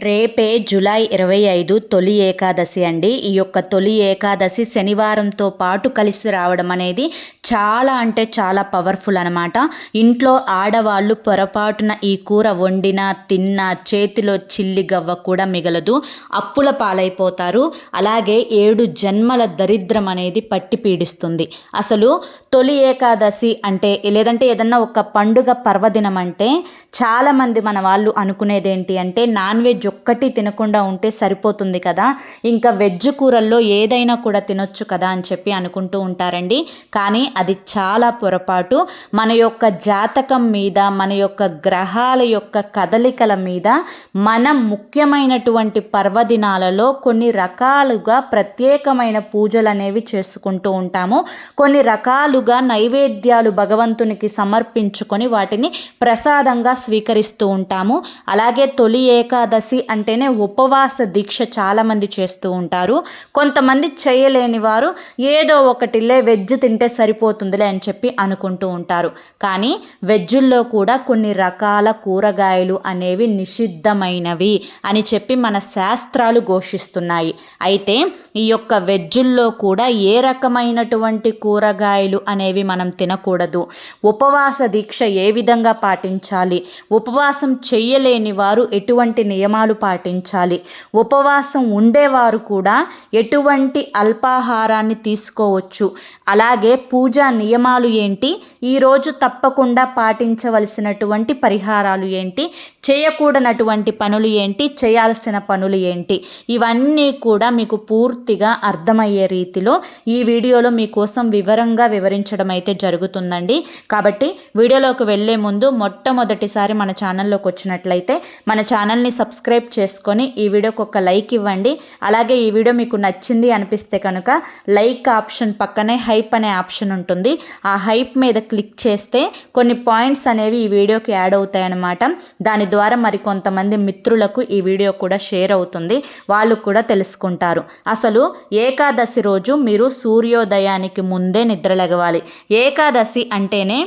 రేపే జూలై 25 తొలి ఏకాదశి అండి. ఈ యొక్క తొలి ఏకాదశి శనివారంతో పాటు కలిసి రావడం అనేది చాలా అంటే చాలా పవర్ఫుల్ అనమాట. ఇంట్లో ఆడవాళ్ళు పొరపాటున ఈ కూర వండినా తిన్నా చేతిలో చిల్లి గవ్వ కూడా మిగలదు, అప్పుల పాలైపోతారు. అలాగే 7 జన్మల దరిద్రం అనేది పట్టి పీడిస్తుంది. అసలు తొలి ఏకాదశి అంటే లేదంటే ఏదన్నా ఒక పండుగ పర్వదినం అంటే చాలామంది మన వాళ్ళు అనుకునేది ఏంటి అంటే నాన్ వెజ్ ఒక్కటి తినకుండా ఉంటే సరిపోతుంది కదా, ఇంకా వెజ్ కూరల్లో ఏదైనా కూడా తినొచ్చు కదా అని చెప్పి అనుకుంటూ ఉంటారండి. కానీ అది చాలా పొరపాటు. మన యొక్క జాతకం మీద, మన యొక్క గ్రహాల యొక్క కదలికల మీద మనం ముఖ్యమైనటువంటి పర్వదినాలలో కొన్ని రకాలుగా ప్రత్యేకమైన పూజలు అనేవి చేసుకుంటూ ఉంటాము. కొన్ని రకాలుగా నైవేద్యాలు భగవంతునికి సమర్పించుకొని వాటిని ప్రసాదంగా స్వీకరిస్తూ ఉంటాము. అలాగే తొలి ఏకాదశి అంటేనే ఉపవాస దీక్ష చాలామంది చేస్తూ ఉంటారు. కొంతమంది చేయలేని వారు ఏదో ఒకటిలే వెజ్ తింటే సరిపోతుందిలే అని చెప్పి అనుకుంటూ ఉంటారు. కానీ వెజ్జుల్లో కూడా కొన్ని రకాల కూరగాయలు అనేవి నిషిద్ధమైనవి అని చెప్పి మన శాస్త్రాలు ఘోషిస్తున్నాయి. అయితే ఈ యొక్క వెజ్జుల్లో కూడా ఏ రకమైనటువంటి కూరగాయలు అనేవి మనం తినకూడదు, ఉపవాస దీక్ష ఏ విధంగా పాటించాలి, ఉపవాసం చెయ్యలేని వారు ఎటువంటి నియమాలు పాటించాలి, ఉపవాసం ఉండేవారు కూడా ఎటువంటి అల్పాహారాన్ని తీసుకోవచ్చు, అలాగే పూజా నియమాలు ఏంటి, ఈరోజు తప్పకుండా పాటించవలసినటువంటి పరిహారాలు ఏంటి, చేయకూడనటువంటి పనులు ఏంటి, చేయాల్సిన పనులు ఏంటి, ఇవన్నీ కూడా మీకు పూర్తిగా అర్థమయ్యే రీతిలో ఈ వీడియోలో మీకోసం వివరంగా వివరించడం అయితే జరుగుతుందండి. కాబట్టి వీడియోలోకి వెళ్ళే ముందు మొట్టమొదటిసారి మన ఛానల్లోకి వచ్చినట్లయితే మన ఛానల్ని సబ్స్క్రైబ్ చేసుకొని ఈ వీడియోకి ఒక లైక్ ఇవ్వండి. అలాగే ఈ వీడియో మీకు నచ్చింది అనిపిస్తే కనుక లైక్ ఆప్షన్ పక్కనే హైప్ అనే ఆప్షన్ ఉంటుంది. ఆ హైప్ మీద క్లిక్ చేస్తే కొన్ని పాయింట్స్ అనేవి ఈ వీడియోకి యాడ్ అవుతాయి అన్నమాట. దాని ద్వారా మరి కొంతమంది మిత్రులకు ఈ వీడియో కూడా షేర్ అవుతుంది, వాళ్ళు కూడా తెలుసుకుంటారు. అసలు ఏకాదశి రోజు మీరు సూర్యోదయానికి ముందే నిద్రలేగవాలి. ఏకాదశి అంటేనే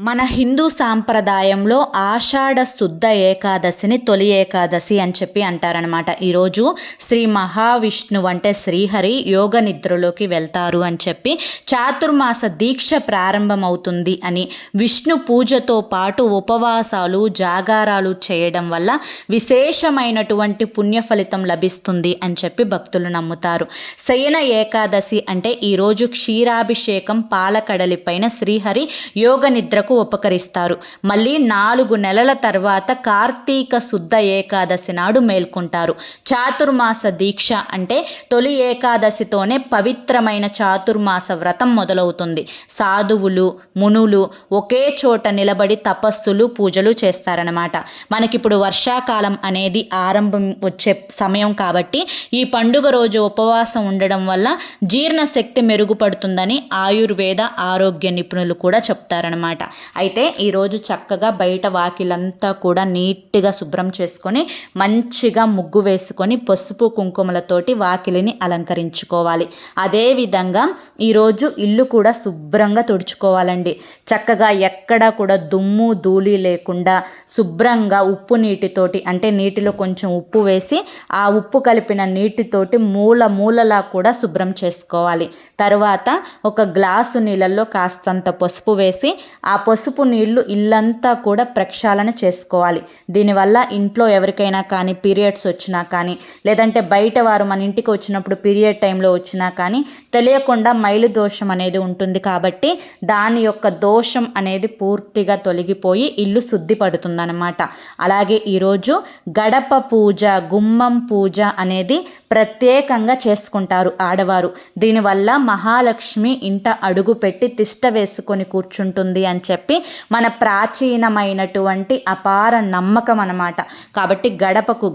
మన హిందూ సాంప్రదాయంలో ఆషాఢ శుద్ధ ఏకాదశిని తొలి ఏకాదశి అని చెప్పి అంటారనమాట. ఈరోజు శ్రీ మహావిష్ణువు అంటే శ్రీహరి యోగ నిద్రలోకి వెళ్తారు అని చెప్పి, చాతుర్మాస దీక్ష ప్రారంభమవుతుంది అని, విష్ణు పూజతో పాటు ఉపవాసాలు జాగారాలు చేయడం వల్ల విశేషమైనటువంటి పుణ్య ఫలితం లభిస్తుంది అని చెప్పి భక్తులు నమ్ముతారు. శయన ఏకాదశి అంటే ఈరోజు క్షీరాభిషేకం పాలకడలిపైన శ్రీహరి యోగ నిద్ర ఉపకరిస్తారు. మళ్ళీ 4 నెలల తర్వాత కార్తీక శుద్ధ ఏకాదశి నాడు మేల్కొంటారు. చాతుర్మాస దీక్ష అంటే తొలి ఏకాదశితోనే పవిత్రమైన చాతుర్మాస వ్రతం మొదలవుతుంది. సాధువులు మునులు ఒకే చోట నిలబడి తపస్సులు పూజలు చేస్తారనమాట. మనకిప్పుడు వర్షాకాలం అనేది ఆరంభం వచ్చే సమయం కాబట్టి ఈ పండుగ రోజు ఉపవాసం ఉండడం వల్ల జీర్ణశక్తి మెరుగుపడుతుందని ఆయుర్వేద ఆరోగ్య నిపుణులు కూడా చెప్తారనమాట. అయితే ఈరోజు చక్కగా బయట వాకిలంతా కూడా నీట్గా శుభ్రం చేసుకొని మంచిగా ముగ్గు వేసుకొని పసుపు కుంకుమలతోటి వాకిలిని అలంకరించుకోవాలి. అదేవిధంగా ఈరోజు ఇల్లు కూడా శుభ్రంగా తుడుచుకోవాలండి. చక్కగా ఎక్కడా కూడా దుమ్ము ధూళి లేకుండా శుభ్రంగా ఉప్పు నీటితోటి, అంటే నీటిలో కొంచెం ఉప్పు వేసి ఆ ఉప్పు కలిపిన నీటితోటి మూలలా కూడా శుభ్రం చేసుకోవాలి. తర్వాత ఒక గ్లాసు నీళ్ళల్లో కాస్తంత పసుపు వేసి ఆ పసుపు నీళ్లు ఇల్లంతా కూడా ప్రక్షాళన చేసుకోవాలి. దీనివల్ల ఇంట్లో ఎవరికైనా కానీ పీరియడ్స్ వచ్చినా కానీ, లేదంటే బయట వారు మన ఇంటికి వచ్చినప్పుడు పీరియడ్ టైంలో వచ్చినా కానీ తెలియకుండా మైలు దోషం అనేది ఉంటుంది. కాబట్టి దాని యొక్క దోషం అనేది పూర్తిగా తొలగిపోయి ఇల్లు శుద్ధి పడుతుందన్నమాట. అలాగే ఈరోజు గడప పూజ, గుమ్మం పూజ అనేది ప్రత్యేకంగా చేసుకుంటారు ఆడవారు. దీనివల్ల మహాలక్ష్మి ఇంట అడుగు పెట్టి తిష్ట వేసుకొని కూర్చుంటుంది అని చెప్పి మన ప్రాచీనమైనటువంటి అపార నమ్మకం అన్నమాట. కాబట్టి గడపకు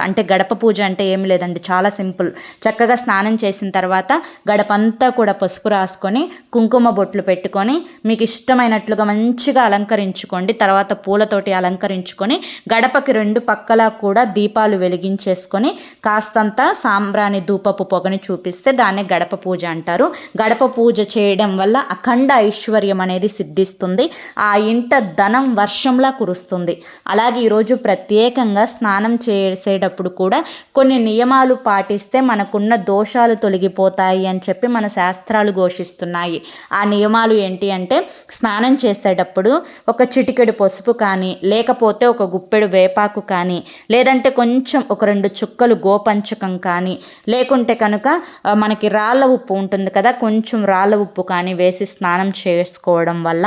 అంటే గడప పూజ అంటే ఏం లేదండి, చాలా సింపుల్. చక్కగా స్నానం చేసిన తర్వాత గడపంతా కూడా పసుపు రాసుకొని కుంకుమ బొట్లు పెట్టుకొని మీకు ఇష్టమైనట్లుగా మంచిగా అలంకరించుకోండి. తర్వాత పూలతోటి అలంకరించుకొని గడపకి 2 పక్కలా కూడా దీపాలు వెలిగించేసుకొని కాస్తంత సాంబ్రాణి ధూపపు పొగని చూపిస్తే దాన్ని గడప పూజ అంటారు. గడప పూజ చేయడం వల్ల అఖండ ఐశ్వర్యం అనేది సిద్ధిస్తుంది. కురుస్తుంది. ఆ ఇంట ధనం వర్షంలా కురుస్తుంది. అలాగే ఈరోజు ప్రత్యేకంగా స్నానం చేసేటప్పుడు కూడా కొన్ని నియమాలు పాటిస్తే మనకున్న దోషాలు తొలగిపోతాయి అని చెప్పి మన శాస్త్రాలు ఘోషిస్తున్నాయి. ఆ నియమాలు ఏంటి అంటే, స్నానం చేసేటప్పుడు ఒక చిటికెడు పసుపు కానీ, లేకపోతే ఒక గుప్పెడు వేపాకు కానీ, లేదంటే కొంచెం ఒక 2 చుక్కలు గోపంచకం కానీ, లేకుంటే కనుక మనకి రాళ్ళ ఉప్పు ఉంటుంది కదా, కొంచెం రాళ్ళ ఉప్పు కానీ వేసి స్నానం చేసుకోవడం వల్ల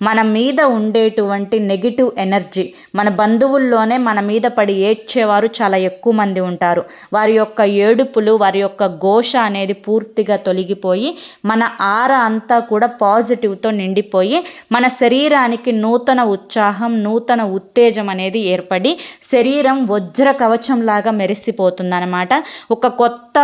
మన మీద ఉండేటువంటి నెగిటివ్ ఎనర్జీ, మన బంధువుల్లోనే మన మీద పడి ఏడ్చేవారు చాలా ఎక్కువ మంది ఉంటారు. వారి యొక్క ఏడుపులు, వారి యొక్క ఘోష అనేది పూర్తిగా తొలగిపోయి మన ఆరా అంతా కూడా పాజిటివ్తో నిండిపోయి మన శరీరానికి నూతన ఉత్సాహం, నూతన ఉత్తేజం అనేది ఏర్పడి శరీరం వజ్ర కవచంలాగా మెరిసిపోతుందన్నమాట. ఒక కొత్త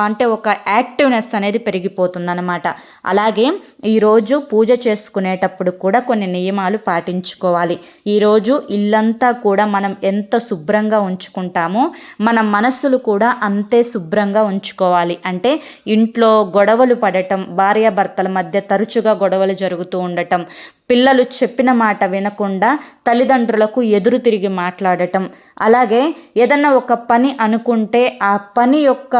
అంటే ఒక యాక్టివ్నెస్ అనేది పెరిగిపోతుందన్నమాట. అలాగే ఈరోజు పూజ చేసుకునేటప్పుడు కూడా కొన్ని నియమాలు పాటించుకోవాలి. ఈరోజు ఇల్లంతా కూడా మనం ఎంత శుభ్రంగా ఉంచుకుంటామో మన మనస్సులు కూడా అంతే శుభ్రంగా ఉంచుకోవాలి. అంటే ఇంట్లో గొడవలు పడటం, భార్యాభర్తల మధ్య తరచుగా గొడవలు జరుగుతూ ఉండటం, పిల్లలు చెప్పిన మాట వినకుండా తల్లిదండ్రులకు ఎదురు తిరిగి మాట్లాడటం, అలాగే ఏదన్నా ఒక పని అనుకుంటే ఆ పని యొక్క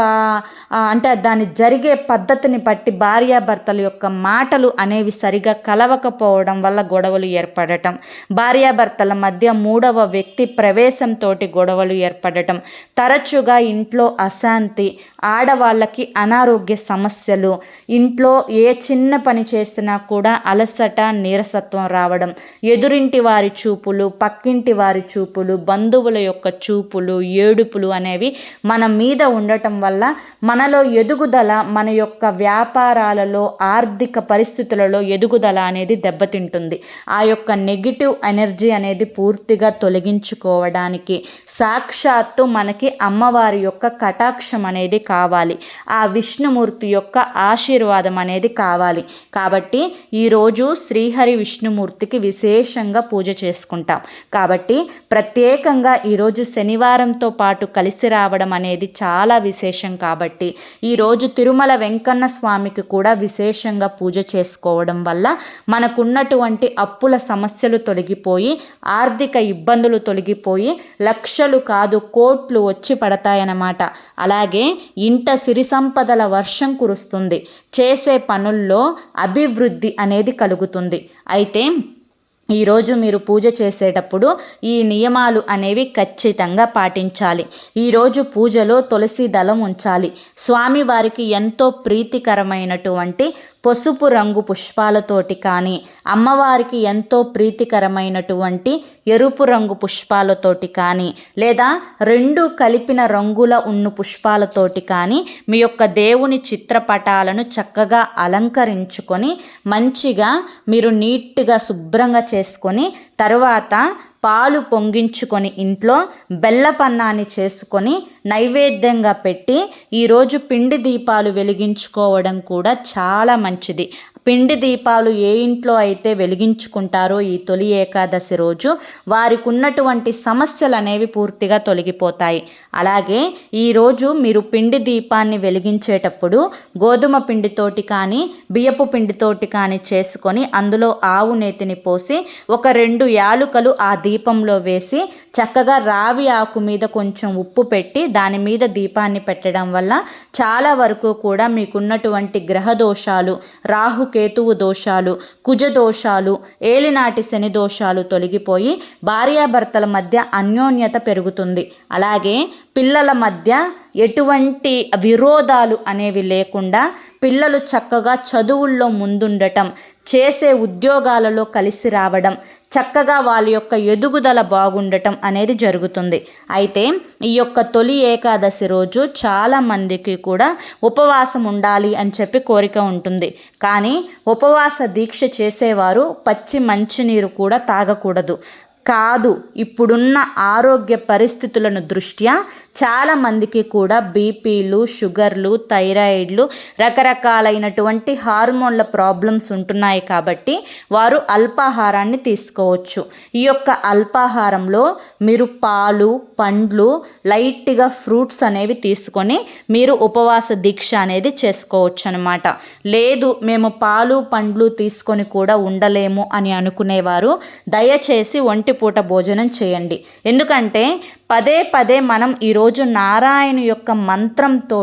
అంటే దాని జరిగే పద్ధతిని బట్టి భార్యాభర్తల యొక్క మాటలు అనేవి సరిగా కలవకపోవడం వల్ల గొడవలు ఏర్పడటం, భార్యాభర్తల మధ్య 3వ వ్యక్తి ప్రవేశంతో గొడవలు ఏర్పడటం, తరచుగా ఇంట్లో అశాంతి, ఆడవాళ్ళకి అనారోగ్య సమస్యలు, ఇంట్లో ఏ చిన్న పని చేసినా కూడా అలసట, నీరసత్వం రావడం, ఎదురింటి వారి చూపులు, పక్కింటి వారి చూపులు, బంధువుల యొక్క చూపులు, ఏడుపులు అనేవి మన మీద ఉండటం వల్ల మనలో ఎదుగుదల, మన యొక్క వ్యాపారాలలో, ఆర్థిక పరిస్థితులలో ఎదుగుదల అనేది దెబ్బతింటుంది. ఆ యొక్క నెగిటివ్ ఎనర్జీ అనేది పూర్తిగా తొలగించుకోవడానికి సాక్షాత్తు మనకి అమ్మవారి యొక్క కటాక్షం అనేది కావాలి. ఆ విష్ణుమూర్తి యొక్క ఆశీర్వాదం అనేది కావాలి. కాబట్టి ఈరోజు శ్రీహరి విష్ణుమూర్తికి విశేషంగా పూజ చేసుకుంటాం. కాబట్టి ప్రత్యేకంగా ఈరోజు శనివారంతో పాటు కలిసి రావడం అనేది చాలా విశేషం. కాబట్టి ఈరోజు తిరుమల వెంకన్న స్వామికి కూడా విశేషంగా పూజ చేసుకోవడం వల్ల మనకున్నటువంటి అప్పుల సమస్యలు తొలగిపోయి, ఆర్థిక ఇబ్బందులు తొలగిపోయి లక్షలు కాదు కోట్లు వచ్చి పడతాయన్నమాట. అలాగే ఇంట సిరి సంపదల వర్షం కురుస్తుంది. చేసే పనుల్లో అభివృద్ధి అనేది కలుగుతుంది. అయితే ఈరోజు మీరు పూజ చేసేటప్పుడు ఈ నియమాలు అనేవి ఖచ్చితంగా పాటించాలి. ఈరోజు పూజలో తులసి దళం ఉంచాలి. స్వామివారికి ఎంతో ప్రీతికరమైనటువంటి పసుపు రంగు పుష్పాలతోటి కానీ, అమ్మవారికి ఎంతో ప్రీతికరమైనటువంటి ఎరుపు రంగు పుష్పాలతోటి కానీ, లేదా 2 కలిపిన రంగుల ఉన్న పుష్పాలతోటి కానీ మీ యొక్క దేవుని చిత్రపటాలను చక్కగా అలంకరించుకొని మంచిగా మీరు నీట్గా శుభ్రంగా చేసుకొని, తర్వాత పాలు పొంగించుకొని ఇంట్లో బెల్లపన్నాన్ని చేసుకొని నైవేద్యంగా పెట్టి ఈరోజు పిండి దీపాలు వెలిగించుకోవడం కూడా చాలా మంచిది. పిండి దీపాలు ఏ ఇంట్లో అయితే వెలిగించుకుంటారో ఈ తొలి ఏకాదశి రోజు వారికి ఉన్నటువంటి సమస్యలు అనేవి పూర్తిగా తొలగిపోతాయి. అలాగే ఈరోజు మీరు పిండి దీపాన్ని వెలిగించేటప్పుడు గోధుమ పిండితోటి కానీ, బియ్యపు పిండితోటి కానీ చేసుకొని అందులో ఆవు నేతిని పోసి ఒక 2 యాలుకలు ఆ దీపంలో వేసి చక్కగా రావి ఆకు మీద కొంచెం ఉప్పు పెట్టి దాని మీద దీపాన్ని పెట్టడం వల్ల చాలా వరకు కూడా మీకున్నటువంటి గ్రహ దోషాలు, రాహుకేతువు దోషాలు, కుజ దోషాలు, ఏలినాటి శని దోషాలు తొలగిపోయి భార్యాభర్తల మధ్య అన్యోన్యత పెరుగుతుంది. అలాగే పిల్లల మధ్య ఎటువంటి విరోధాలు అనేవి లేకుండా పిల్లలు చక్కగా చదువుల్లో ముందుండటం, చేసే ఉద్యోగాలలో కలిసి రావడం, చక్కగా వాళ్ళ యొక్క ఎదుగుదల బాగుండటం అనేది జరుగుతుంది. అయితే ఈ యొక్క తొలి ఏకాదశి రోజు చాలామందికి కూడా ఉపవాసం ఉండాలి అని చెప్పి కోరిక ఉంటుంది. కానీ ఉపవాస దీక్ష చేసేవారు పచ్చి మంచినీరు కూడా తాగకూడదు. కాదు, ఇప్పుడున్న ఆరోగ్య పరిస్థితులను దృష్ట్యా చాలామందికి కూడా బీపీలు, షుగర్లు, థైరాయిడ్లు, రకరకాలైనటువంటి హార్మోన్ల ప్రాబ్లమ్స్ ఉంటున్నాయి. కాబట్టి వారు అల్పాహారాన్ని తీసుకోవచ్చు. ఈ యొక్క అల్పాహారంలో మీరు పాలు, పండ్లు, లైట్గా ఫ్రూట్స్ అనేవి తీసుకొని మీరు ఉపవాస దీక్ష అనేది చేసుకోవచ్చు అనమాట. లేదు మేము పాలు, పండ్లు తీసుకొని కూడా ఉండలేము అని అనుకునేవారు దయచేసి ఒంటిపూట భోజనం చేయండి. ఎందుకంటే పదే పదే మనం ఈరోజు నారాయణ యొక్క మంత్రంతో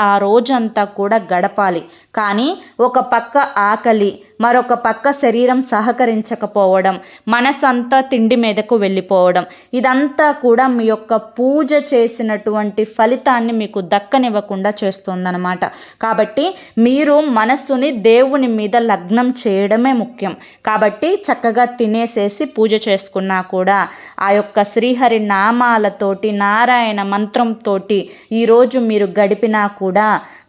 ఆ రోజంతా కూడా గడపాలి. కానీ ఒక పక్క ఆకలి, మరొక పక్క శరీరం సహకరించకపోవడం, మనసంతా తిండి మీదకు వెళ్ళిపోవడం, ఇదంతా కూడా మీ యొక్క పూజ చేసినటువంటి ఫలితాన్ని మీకు దక్కనివ్వకుండా చేస్తుందన్నమాట. కాబట్టి మీరు మనస్సుని దేవుని మీద లగ్నం చేయడమే ముఖ్యం. కాబట్టి చక్కగా తినేసేసి పూజ చేసుకున్నా కూడా ఆ యొక్క శ్రీహరి నామాలతోటి, నారాయణ మంత్రంతో ఈరోజు మీరు గడిపినా కూడా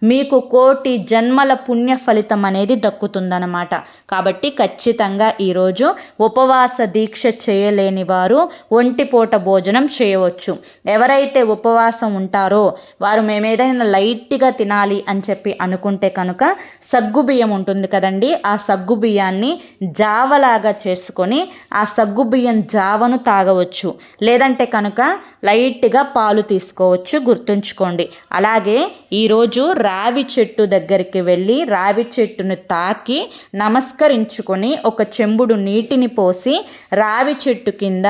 మీకు కోటి జన్మల పుణ్య ఫలితం అనేది దక్కుతుందన్నమాట. కాబట్టి ఖచ్చితంగా ఈరోజు ఉపవాస దీక్ష చేయలేని వారు ఒంటిపూట భోజనం చేయవచ్చు. ఎవరైతే ఉపవాసం ఉంటారో వారు మేమేదైనా లైట్గా తినాలి అని చెప్పి అనుకుంటే కనుక సగ్గుబియ్యం ఉంటుంది కదండి, ఆ సగ్గుబియ్యాన్ని జావలాగా చేసుకొని ఆ సగ్గుబియ్యం జావను తాగవచ్చు. లేదంటే కనుక లైట్గా పాలు తీసుకోవచ్చు, గుర్తుంచుకోండి. అలాగే ఈరోజు రావి చెట్టు దగ్గరికి వెళ్ళి రావి చెట్టును తాకి నమస్కరించుకొని ఒక చెంబుడు నీటిని పోసి రావి చెట్టు కింద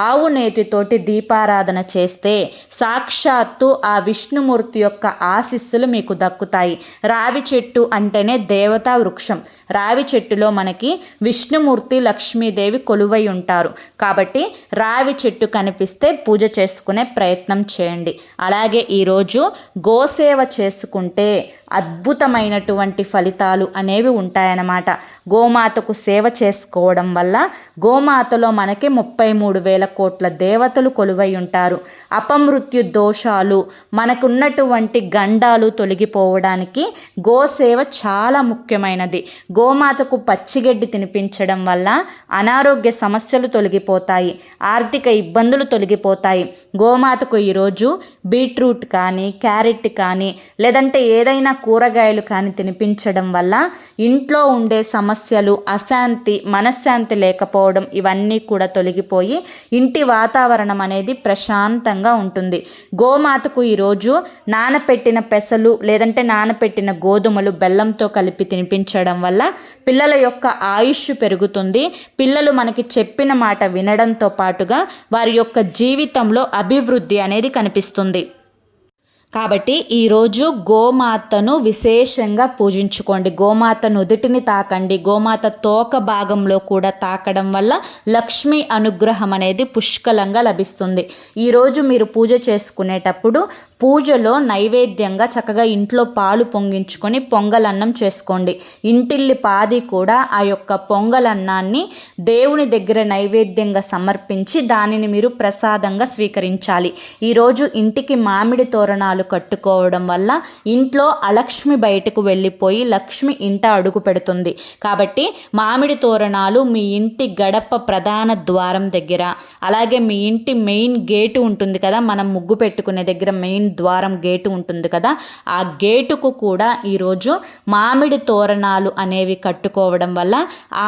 ఆవు నేతితోటి దీపారాధన చేస్తే సాక్షాత్తు ఆ విష్ణుమూర్తి యొక్క ఆశీస్సులు మీకు దక్కుతాయి. రావి చెట్టు అంటేనే దేవతా వృక్షం. రావి చెట్టులో మనకి విష్ణుమూర్తి, లక్ష్మీదేవి కొలువై ఉంటారు. కాబట్టి రావి చెట్టు కనిపిస్తే పూజ చేసుకునే ప్రయత్నం చేయండి. అలాగే ఈరోజు గోసేవ చేసుకుంటే అద్భుతమైనటువంటి ఫలితాలు అనేవి ఉంటాయన్నమాట. గోమాతకు సేవ చేసుకోవడం వల్ల గోమాతలో మనకి 33,000 కోట్ల దేవతలు కొలువై ఉంటారు. అపమృత్యు దోషాలు, మనకున్నటువంటి గండాలు తొలగిపోవడానికి గోసేవ చాలా ముఖ్యమైనది. గోమాతకు పచ్చిగడ్డి తినిపించడం వల్ల అనారోగ్య సమస్యలు తొలగిపోతాయి, ఆర్థిక ఇబ్బందులు తొలగిపోతాయి. గోమాతకు ఈరోజు బీట్రూట్ కానీ, క్యారెట్ కానీ, లేదంటే ఏదైనా కూరగాయలు కానీ తినిపించడం వల్ల ఇంట్లో ఉండే సమస్యలు, అశాంతి, మనశ్శాంతి లేకపోవడం ఇవన్నీ కూడా తొలగిపోయి ఇంటి వాతావరణం అనేది ప్రశాంతంగా ఉంటుంది. గోమాతకు ఈరోజు నానపెట్టిన పెసలు లేదంటే నానపెట్టిన గోధుమలు బెల్లంతో కలిపి తినిపించడం వల్ల పిల్లల యొక్క ఆయుష్ పెరుగుతుంది. పిల్లలు మనకి చెప్పిన మాట వినడంతో పాటుగా వారి యొక్క జీవితంలో అభివృద్ధి అనేది కనిపిస్తుంది. కాబట్టి ఈరోజు గోమాతను విశేషంగా పూజించుకోండి. గోమాత నుదుటిని తాకండి. గోమాత తోక భాగంలో కూడా తాకడం వల్ల లక్ష్మీ అనుగ్రహం అనేది పుష్కలంగా లభిస్తుంది. ఈరోజు మీరు పూజ చేసుకునేటప్పుడు పూజలో నైవేద్యంగా చక్కగా ఇంట్లో పాలు పొంగించుకొని పొంగలన్నం చేసుకోండి. ఇంటిల్లి పాది కూడా ఆ యొక్క పొంగలన్నాన్ని దేవుని దగ్గర నైవేద్యంగా సమర్పించి దానిని మీరు ప్రసాదంగా స్వీకరించాలి. ఈరోజు ఇంటికి మామిడి తోరణాలు కట్టుకోవడం వల్ల ఇంట్లో అలక్ష్మి బయటకు వెళ్ళిపోయి లక్ష్మి ఇంట అడుగు పెడుతుంది. కాబట్టి మామిడి తోరణాలు మీ ఇంటి గడప ప్రధాన ద్వారం దగ్గర, అలాగే మీ ఇంటి మెయిన్ గేటు ఉంటుంది కదా, మనం ముగ్గు పెట్టుకునే దగ్గర మెయిన్ ద్వారం గేటు ఉంటుంది కదా, ఆ గేటుకు కూడా ఈరోజు మామిడి తోరణాలు అనేవి కట్టుకోవడం వల్ల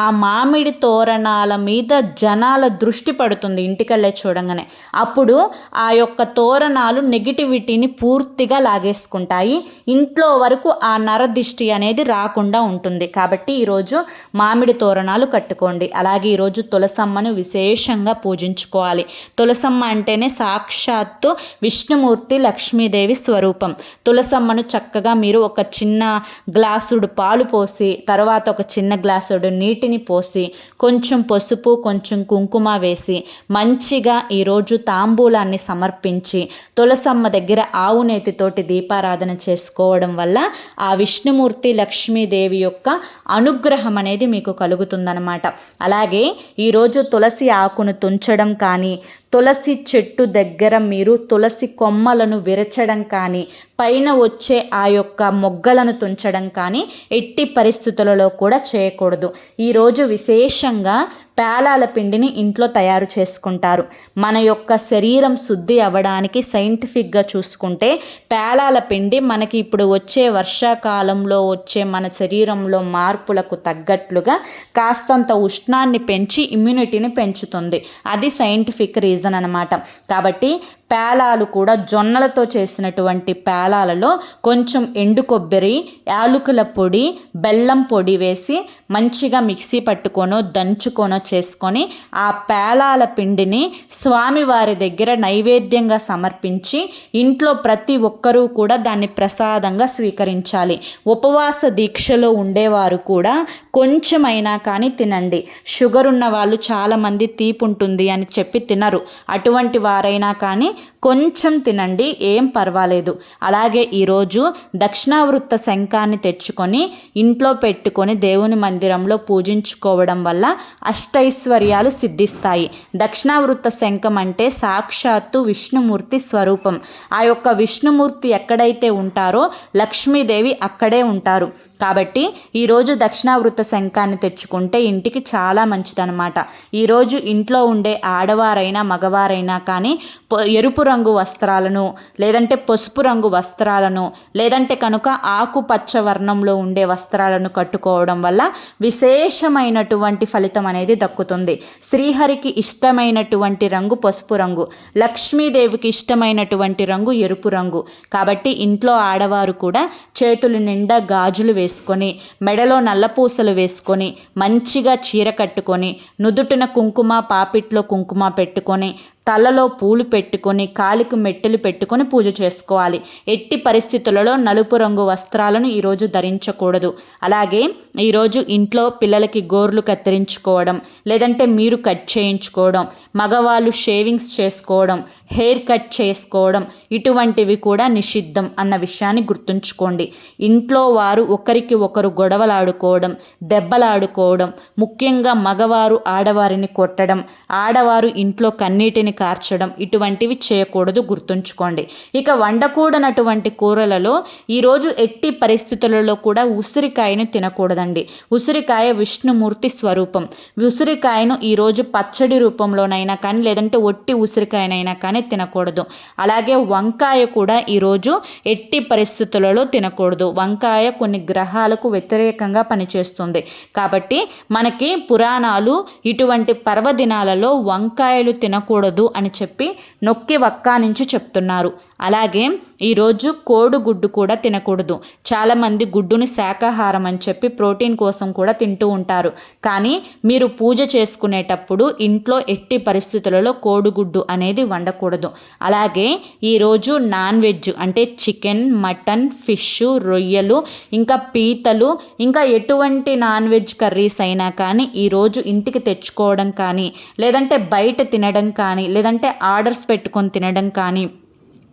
ఆ మామిడి తోరణాల మీద జనాల దృష్టి పడుతుంది ఇంటికెళ్ళే చూడంగానే. అప్పుడు ఆ యొక్క తోరణాలు నెగిటివిటీని పూర్తిగా లాగేసుకుంటాయి. ఇంట్లో వరకు ఆ నరదిష్టి అనేది రాకుండా ఉంటుంది. కాబట్టి ఈరోజు మామిడి తోరణాలు కట్టుకోండి. అలాగే ఈరోజు తులసమ్మను విశేషంగా పూజించుకోవాలి. తులసమ్మ అంటేనే సాక్షాత్తు విష్ణుమూర్తి, లక్ష్మీదేవి స్వరూపం. తులసమ్మను చక్కగా మీరు ఒక చిన్న గ్లాసుడు పాలు పోసి, తర్వాత ఒక చిన్న గ్లాసుడు నీటిని పోసి, కొంచెం పసుపు, కొంచెం కుంకుమ వేసి మంచిగా ఈరోజు తాంబూలాన్ని సమర్పించి తులసమ్మ దగ్గర ఆవు నేతితోటి దీపారాధన చేసుకోవడం వల్ల ఆ విష్ణుమూర్తి, లక్ష్మీదేవి యొక్క అనుగ్రహం అనేది మీకు కలుగుతుందన్నమాట. అలాగే ఈరోజు తులసి ఆకును తుంచడం కానీ, తులసి చెట్టు దగ్గర మీరు తులసి కొమ్మలను విరచడం కానీ, పైన వచ్చే ఆ యొక్క మొగ్గలను తుంచడం కానీ ఎట్టి పరిస్థితులలో కూడా చేయకూడదు. ఈరోజు విశేషంగా పేలాల పిండిని ఇంట్లో తయారు చేసుకుంటారు. మన యొక్క శరీరం శుద్ధి అవ్వడానికి సైంటిఫిక్గా చూసుకుంటే పేలాల పిండి మనకి ఇప్పుడు వచ్చే వర్షాకాలంలో వచ్చే మన శరీరంలో మార్పులకు తగ్గట్లుగా కాస్తంత ఉష్ణాన్ని పెంచి ఇమ్యూనిటీని పెంచుతుంది. అది సైంటిఫిక్ రీజన్ అన్నమాట. కాబట్టి పేలాలు కూడా జొన్నలతో చేసినటువంటి పేలాలలో కొంచెం ఎండు కొబ్బరి, యాలకుల పొడి, బెల్లం పొడి వేసి మంచిగా మిక్సీ పట్టుకొనో దంచుకొనో చేసుకొని ఆ పేలాల పిండిని స్వామివారి దగ్గర నైవేద్యంగా సమర్పించి ఇంట్లో ప్రతి ఒక్కరూ కూడా దాన్ని ప్రసాదంగా స్వీకరించాలి. ఉపవాస దీక్షలో ఉండేవారు కూడా కొంచెమైనా కానీ తినండి. షుగర్ ఉన్న వాళ్ళు చాలామంది తీపి ఉంటుంది అని చెప్పి తినరు. అటువంటి వారైనా కానీ కొంచెం తినండి, ఏం పర్వాలేదు. అలాగే ఈరోజు దక్షిణావృత్త శంఖాన్ని తెచ్చుకొని ఇంట్లో పెట్టుకొని దేవుని మందిరంలో పూజించుకోవడం వల్ల అష్టైశ్వర్యాలు సిద్ధిస్తాయి. దక్షిణావృత్త శంఖం అంటే సాక్షాత్తు విష్ణుమూర్తి స్వరూపం. ఆ యొక్క విష్ణుమూర్తి ఎక్కడైతే ఉంటారో లక్ష్మీదేవి అక్కడే ఉంటారు. కాబట్టి ఈరోజు దక్షిణావృత్త శంఖాన్ని తెచ్చుకుంటే ఇంటికి చాలా మంచిదన్నమాట. ఈరోజు ఇంట్లో ఉండే ఆడవారైనా మగవారైనా కానీ ఎరుపు రంగు వస్త్రాలను లేదంటే పసుపు రంగు వస్త్రాలను లేదంటే కనుక ఆకుపచ్చ వర్ణంలో ఉండే వస్త్రాలను కట్టుకోవడం వల్ల విశేషమైనటువంటి ఫలితం అనేది దక్కుతుంది. శ్రీహరికి ఇష్టమైనటువంటి రంగు పసుపు రంగు, లక్ష్మీదేవికి ఇష్టమైనటువంటి రంగు ఎరుపు రంగు. కాబట్టి ఇంట్లో ఆడవారు కూడా చేతుల నిండా గాజులు వేసుకొని మెడలో నల్లపూసలు వేసుకొని మంచిగా చీర కట్టుకొని నుదుటిన కుంకుమ పాపిట్లో కుంకుమ పెట్టుకొని తలలో పూలు పెట్టుకొని కాలికి మెట్టెలు పెట్టుకొని పూజ చేసుకోవాలి. ఎట్టి పరిస్థితులలో నలుపు రంగు వస్త్రాలను ఈరోజు ధరించకూడదు. అలాగే ఈరోజు ఇంట్లో పిల్లలకి గోర్లు కత్తిరించుకోవడం లేదంటే మీరు కట్ చేయించుకోవడం, మగవాళ్ళు షేవింగ్స్ చేసుకోవడం, హెయిర్ కట్ చేసుకోవడం ఇటువంటివి కూడా నిషిద్ధం అన్న విషయాన్ని గుర్తుంచుకోండి. ఇంట్లో వారు ఒకరికి ఒకరు గొడవలాడుకోవడం, దెబ్బలాడుకోవడం, ముఖ్యంగా మగవారు ఆడవారిని కొట్టడం, ఆడవారు ఇంట్లో కన్నీటిని కార్చడం ఇటువంటివి చేయకూడదు, గుర్తుంచుకోండి. ఇక వండకూడనటువంటి కూరలలో ఈరోజు ఎట్టి పరిస్థితులలో కూడా ఉసిరికాయను తినకూడదండి. ఉసిరికాయ విష్ణుమూర్తి స్వరూపం. ఉసిరికాయను ఈరోజు పచ్చడి రూపంలోనైనా కానీ లేదంటే ఒట్టి ఉసిరికాయనైనా కానీ తినకూడదు. అలాగే వంకాయ కూడా ఈరోజు ఎట్టి పరిస్థితులలో తినకూడదు. వంకాయ కొన్ని గ్రహాలకు వ్యతిరేకంగా పనిచేస్తుంది. కాబట్టి మనకి పురాణాలు ఇటువంటి పర్వదినాలలో వంకాయలు తినకూడదు అని చెప్పి నొక్కి వక్కానించి చెప్తున్నారు. అలాగే ఈరోజు కోడిగుడ్డు కూడా తినకూడదు. చాలామంది గుడ్డుని శాకాహారం అని చెప్పి ప్రోటీన్ కోసం కూడా తింటూ ఉంటారు. కానీ మీరు పూజ చేసుకునేటప్పుడు ఇంట్లో ఎట్టి పరిస్థితులలో కోడిగుడ్డు అనేది వండకూడదు. అలాగే ఈరోజు నాన్ వెజ్ అంటే చికెన్, మటన్, ఫిష్, రొయ్యలు, ఇంకా పీతలు, ఇంకా ఎటువంటి నాన్ వెజ్ కర్రీస్ అయినా కానీ ఈరోజు ఇంటికి తెచ్చుకోవడం కానీ లేదంటే బయట తినడం కానీ లేదంటే ఆర్డర్స్ పెట్టుకొని తినడం కానీ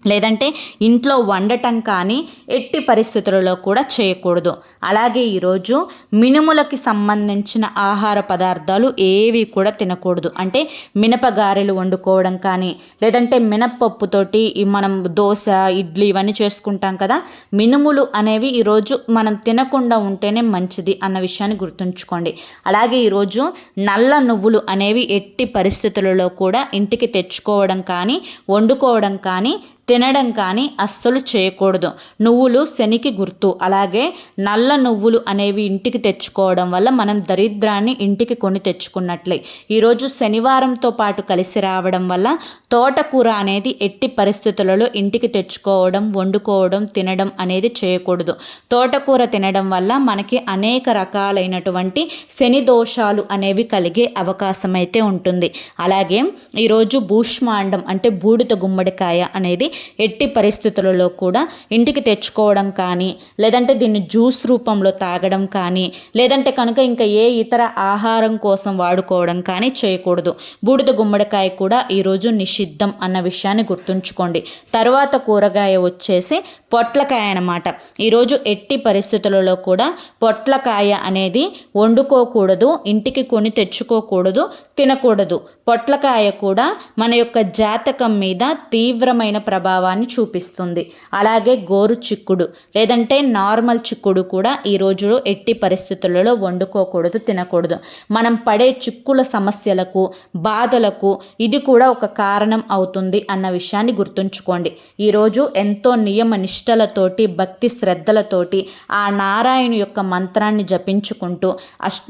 లేదంటే ఇంట్లో వండటం కానీ ఎట్టి పరిస్థితులలో కూడా చేయకూడదు. అలాగే ఈరోజు మినుములకి సంబంధించిన ఆహార పదార్థాలు ఏవి కూడా తినకూడదు. అంటే మినపగారెలు వండుకోవడం కానీ లేదంటే మినప్పప్పుతోటి మనం దోశ, ఇడ్లీ ఇవన్నీ చేసుకుంటాం కదా, మినుములు అనేవి ఈరోజు మనం తినకుండా ఉంటేనే మంచిది అన్న విషయాన్ని గుర్తుంచుకోండి. అలాగే ఈరోజు నల్ల నువ్వులు అనేవి ఎట్టి పరిస్థితులలో కూడా ఇంటికి తెచ్చుకోవడం కానీ వండుకోవడం కానీ తినడం కానీ అస్సలు చేయకూడదు. నువ్వులు శనికి గుర్తు. అలాగే నల్ల నువ్వులు అనేవి ఇంటికి తెచ్చుకోవడం వల్ల మనం దరిద్రాన్ని ఇంటికి కొని తెచ్చుకున్నట్లే. ఈరోజు శనివారంతో పాటు కలిసి రావడం వల్ల తోటకూర అనేది ఎట్టి పరిస్థితులలో ఇంటికి తెచ్చుకోవడం, వండుకోవడం, తినడం అనేది చేయకూడదు. తోటకూర తినడం వల్ల మనకి అనేక రకాలైనటువంటి శని దోషాలు అనేవి కలిగే అవకాశం అయితే ఉంటుంది. అలాగే ఈరోజు భూష్మాండం అంటే బూడిద గుమ్మడికాయ అనేది ఎట్టి పరిస్థితులలో కూడా ఇంటికి తెచ్చుకోవడం కానీ లేదంటే దీన్ని జ్యూస్ రూపంలో తాగడం కానీ లేదంటే కనుక ఇంకా ఏ ఇతర ఆహారం కోసం వాడుకోవడం కానీ చేయకూడదు. బూడిద గుమ్మడికాయ కూడా ఈరోజు నిషిద్ధం అన్న విషయాన్ని గుర్తుంచుకోండి. తర్వాత కూరగాయ వచ్చేసి పొట్లకాయ అన్నమాట. ఈరోజు ఎట్టి పరిస్థితులలో కూడా పొట్లకాయ అనేది వండుకోకూడదు, ఇంటికి కొని తెచ్చుకోకూడదు, తినకూడదు. పొట్లకాయ కూడా మన యొక్క జాతకం మీద తీవ్రమైన ప్రభావం ప్రభావాన్ని చూపిస్తుంది. అలాగే గోరు చిక్కుడు లేదంటే నార్మల్ చిక్కుడు కూడా ఈ రోజు ఎట్టి పరిస్థితులలో వండుకోకూడదు, తినకూడదు. మనం పడే చిక్కుల సమస్యలకు, బాధలకు ఇది కూడా ఒక కారణం అవుతుంది అన్న విషయాన్ని గుర్తుంచుకోండి. ఈరోజు ఎంతో నియమ నిష్టలతోటి, భక్తి శ్రద్ధలతోటి ఆ నారాయణు యొక్క మంత్రాన్ని జపించుకుంటూ,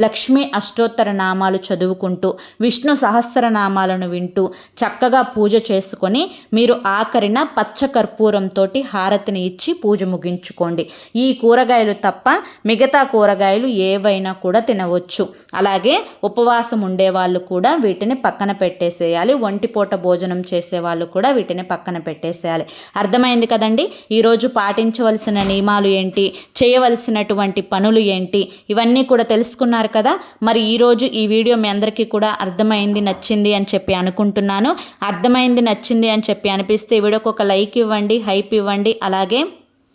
లక్ష్మీ అష్టోత్తర నామాలు చదువుకుంటూ, విష్ణు సహస్రనామాలను వింటూ చక్కగా పూజ చేసుకొని మీరు ఆఖరిన పచ్చకర్పూరంతో హారతిని ఇచ్చి పూజ ముగించుకోండి. ఈ కూరగాయలు తప్ప మిగతా కూరగాయలు ఏవైనా కూడా తినవచ్చు. అలాగే ఉపవాసం ఉండేవాళ్ళు కూడా వీటిని పక్కన పెట్టేసేయాలి. ఒంటిపూట భోజనం చేసేవాళ్ళు కూడా వీటిని పక్కన పెట్టేసేయాలి. అర్థమైంది కదండి. ఈరోజు పాటించవలసిన నియమాలు ఏంటి, చేయవలసినటువంటి పనులు ఏంటి, ఇవన్నీ కూడా తెలుసుకున్నారు కదా. మరి ఈరోజు ఈ వీడియో మీ అందరికీ కూడా అర్థమైంది, నచ్చింది అని చెప్పి అనుకుంటున్నాను. అర్థమైంది, నచ్చింది అని చెప్పి అనిపిస్తే ఈ వీడియోకి ఒక లైక్ ఇవ్వండి, హైప్ ఇవ్వండి. అలాగే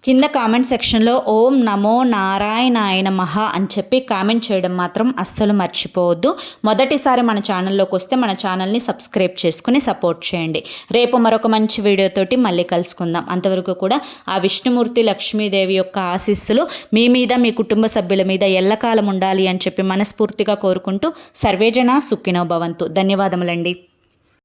కింద కామెంట్ సెక్షన్లో ఓం నమో నారాయణాయ నమః అని చెప్పి కామెంట్ చేయడం మాత్రం అస్సలు మర్చిపోవద్దు. మొదటిసారి మన ఛానల్లోకి వస్తే మన ఛానల్ని సబ్స్క్రైబ్ చేసుకుని సపోర్ట్ చేయండి. రేపు మరొక మంచి వీడియోతోటి మళ్ళీ కలుసుకుందాం. అంతవరకు కూడా ఆ విష్ణుమూర్తి లక్ష్మీదేవి యొక్క ఆశీస్సులు మీ మీద, మీ కుటుంబ సభ్యుల మీద ఎల్లకాలం ఉండాలి అని చెప్పి మనస్ఫూర్తిగా కోరుకుంటూ సర్వేజన సుఖినో భవంతు. ధన్యవాదములండి.